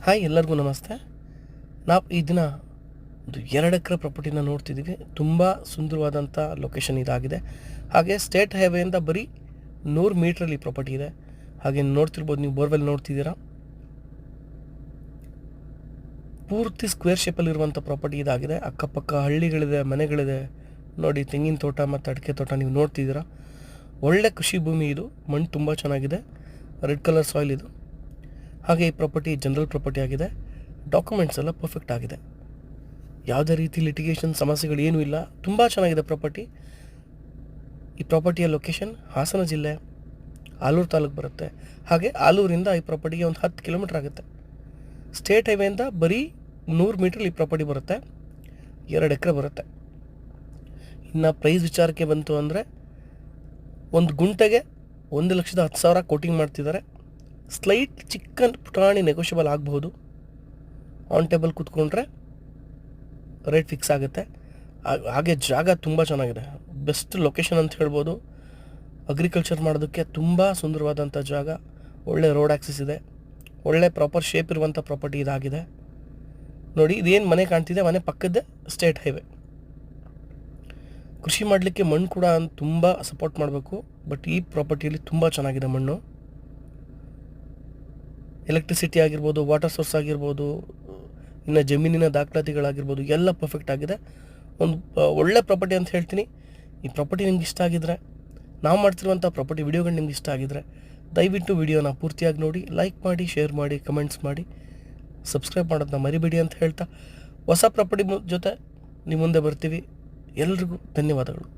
Hi, ಎಲ್ಲರಿಗೂ ನಮಸ್ತೆ. ನಾವು ಈ ದಿನ ಒಂದು 2 ಎಕರೆ ಪ್ರಾಪರ್ಟಿನ ನೋಡ್ತಿದ್ದೀವಿ. ತುಂಬ ಸುಂದರವಾದಂಥ ಲೊಕೇಶನ್ ಇದಾಗಿದೆ. ಹಾಗೆ ಸ್ಟೇಟ್ ಹೈವೇಯಿಂದ ಬರೀ 100 ಮೀಟ್ರಲ್ಲಿ ಪ್ರಾಪರ್ಟಿ ಇದೆ. ಹಾಗೆ ನೋಡ್ತಿರ್ಬೋದು, ನೀವು ಬೋರ್ವೆಲ್ ನೋಡ್ತಿದ್ದೀರಾ. ಪೂರ್ತಿ ಸ್ಕ್ವೇರ್ ಶೇಪಲ್ಲಿರುವಂಥ ಪ್ರಾಪರ್ಟಿ ಇದಾಗಿದೆ. ಅಕ್ಕಪಕ್ಕ ಹಳ್ಳಿಗಳಿದೆ, ಮನೆಗಳಿದೆ. ನೋಡಿ, ತೆಂಗಿನ ತೋಟ ಮತ್ತು ಅಡಿಕೆ ತೋಟ ನೀವು ನೋಡ್ತಿದ್ದೀರಾ. ಒಳ್ಳೆ ಕೃಷಿ ಭೂಮಿ ಇದು. ಮಣ್ಣು ತುಂಬ ಚೆನ್ನಾಗಿದೆ. ರೆಡ್ ಕಲರ್ ಸಾಯಿಲ್ ಇದು. ಹಾಗೆ ಈ ಪ್ರಾಪರ್ಟಿ ಜನರಲ್ ಪ್ರಾಪರ್ಟಿ ಆಗಿದೆ. ಡಾಕ್ಯುಮೆಂಟ್ಸ್ ಎಲ್ಲ ಪರ್ಫೆಕ್ಟ್ ಆಗಿದೆ. ಯಾವುದೇ ರೀತಿ ಲಿಟಿಗೇಷನ್ ಸಮಸ್ಯೆಗಳು ಏನೂ ಇಲ್ಲ. ತುಂಬ ಚೆನ್ನಾಗಿದೆ ಪ್ರಾಪರ್ಟಿ. ಈ ಪ್ರಾಪರ್ಟಿಯ ಲೊಕೇಶನ್ ಹಾಸನ ಜಿಲ್ಲೆ, ಆಲೂರು ತಾಲೂಕು ಬರುತ್ತೆ. ಹಾಗೆ ಆಲೂರಿಂದ ಈ ಪ್ರಾಪರ್ಟಿಗೆ ಒಂದು 10 ಕಿಲೋಮೀಟ್ರ್ ಆಗುತ್ತೆ. ಸ್ಟೇಟ್ ಹೈವೇಯಿಂದ ಬರೀ 100 ಮೀಟ್ರಲ್ಲಿ ಈ ಪ್ರಾಪರ್ಟಿ ಬರುತ್ತೆ. 2 ಎಕರೆ ಬರುತ್ತೆ. ಇನ್ನು ಪ್ರೈಸ್ ವಿಚಾರಕ್ಕೆ ಬಂತು ಅಂದರೆ, ಒಂದು ಗುಂಟೆಗೆ 1,10,000 ಕೋಟಿಂಗ್ ಮಾಡ್ತಿದ್ದಾರೆ. ಸ್ಲೈಟ್ ಚಿಕ್ಕ ಪುಟಾಣಿ ನೆಗೋಷಿಯಬಲ್ ಆಗಬಹುದು. ಆನ್ ಟೇಬಲ್ ಕೂತ್ಕೊಂಡ್ರೆ ರೇಟ್ ಫಿಕ್ಸ್ ಆಗುತ್ತೆ. ಹಾಗೆ ಜಾಗ ತುಂಬ ಚೆನ್ನಾಗಿದೆ. ಬೆಸ್ಟ್ ಲೊಕೇಶನ್ ಅಂತ ಹೇಳ್ಬೋದು. ಅಗ್ರಿಕಲ್ಚರ್ ಮಾಡೋದಕ್ಕೆ ತುಂಬ ಸುಂದರವಾದಂಥ ಜಾಗ. ಒಳ್ಳೆ ರೋಡ್ ಆ್ಯಕ್ಸಸ್ ಇದೆ. ಒಳ್ಳೆ ಪ್ರಾಪರ್ ಶೇಪ್ ಇರುವಂಥ ಪ್ರಾಪರ್ಟಿ ಇದಾಗಿದೆ. ನೋಡಿ, ಇದೇನು ಮನೆ ಕಾಣ್ತಿದೆ, ಮನೆ ಪಕ್ಕದ್ದೇ ಸ್ಟೇಟ್ ಹೈವೇ. ಕೃಷಿ ಮಾಡಲಿಕ್ಕೆ ಮಣ್ಣು ಕೂಡ ತುಂಬ ಸಪೋರ್ಟ್ ಮಾಡಬೇಕು. ಬಟ್ ಈ ಪ್ರಾಪರ್ಟಿಯಲ್ಲಿ ತುಂಬ ಚೆನ್ನಾಗಿದೆ ಮಣ್ಣು. ಎಲೆಕ್ಟ್ರಿಸಿಟಿ ಆಗಿರ್ಬೋದು, ವಾಟರ್ ಸೋರ್ಸ್ ಆಗಿರ್ಬೋದು, ಇನ್ನು ಜಮೀನಿನ ದಾಖಲಾತಿಗಳಾಗಿರ್ಬೋದು, ಎಲ್ಲ ಪರ್ಫೆಕ್ಟ್ ಆಗಿದೆ. ಒಂದು ಒಳ್ಳೆ ಪ್ರಾಪರ್ಟಿ ಅಂತ ಹೇಳ್ತೀನಿ. ಈ ಪ್ರಾಪರ್ಟಿ ನಿಮ್ಗೆ ಇಷ್ಟ ಆಗಿದ್ರೆ, ನಾವು ಮಾಡ್ತಿರುವಂಥ ಪ್ರಾಪರ್ಟಿ ವಿಡಿಯೋಗಳು ನಿಮ್ಗೆ ಇಷ್ಟ ಆಗಿದ್ರೆ, ದಯವಿಟ್ಟು ವಿಡಿಯೋನ ಪೂರ್ತಿಯಾಗಿ ನೋಡಿ, ಲೈಕ್ ಮಾಡಿ, ಶೇರ್ ಮಾಡಿ, ಕಮೆಂಟ್ಸ್ ಮಾಡಿ, ಸಬ್ಸ್ಕ್ರೈಬ್ ಮಾಡೋದನ್ನ ಮರಿಬೇಡಿ ಅಂತ ಹೇಳ್ತಾ, ಹೊಸ ಪ್ರಾಪರ್ಟಿ ಜೊತೆ ನಿಮ್ಮ ಮುಂದೆ ಬರ್ತೀವಿ. ಎಲ್ರಿಗೂ ಧನ್ಯವಾದಗಳು.